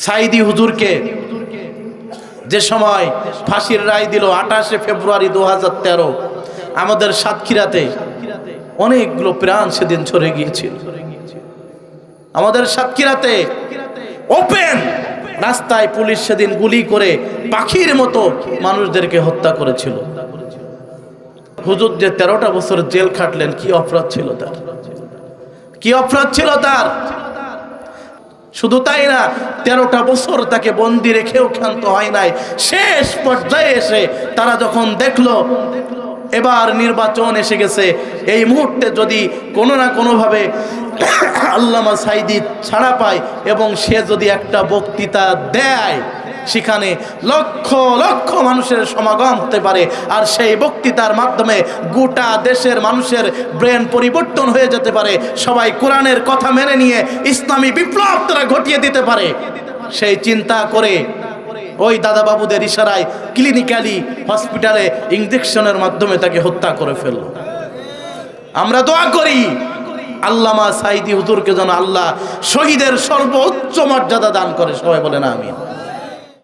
সাইদি হুজুরকে যে সময় ফাঁসির রায় দিল 28 ফেব্রুয়ারি 2013, আমাদের সাতক্ষীরাতে অনেকগুলো প্রাণ সেদিন ঝরে গিয়েছিল। আমাদের সাতক্ষীরাতে ওপেন রাস্তায় পুলিশ সেদিন গুলি করে পাখির মতো মানুষদেরকে হত্যা করেছিল। হুজুর যে 13টা বছর জেল খাটলেন, কি অপরাধ ছিল তার, কি অপরাধ ছিল তার। শুধু তাই না, 13টা বছর তাকে বন্দি রেখেও ক্ষান্ত হয় নাই। শেষ পর্যায়ে এসে তারা যখন দেখলো এবার নির্বাচন এসে গেছে, এই মুহূর্তে যদি কোনো না কোনোভাবে আল্লামা সাইদি ছাড়া পায় এবং সে যদি একটা বক্তৃতা দেয়, সেখানে লক্ষ লক্ষ মানুষের সমাগম হতে পারে, আর সেই বক্তৃতার মাধ্যমে গোটা দেশের মানুষের ব্রেন পরিবর্তন হয়ে যেতে পারে, সবাই কোরআনের কথা মেনে নিয়ে ইসলামী বিপ্লব তারা ঘটিয়ে দিতে পারে। সেই চিন্তা করে ওই দাদা বাবুদের ইশারায় ক্লিনিক্যালি হসপিটালে ইনজেকশনের মাধ্যমে তাকে হত্যা করে ফেলল। আমরা দোয়া করি আল্লামা সাইদি হুজুরকে যেন আল্লাহ শহীদের সর্বোচ্চ মর্যাদা দান করে। সবাই বলেন আমিন।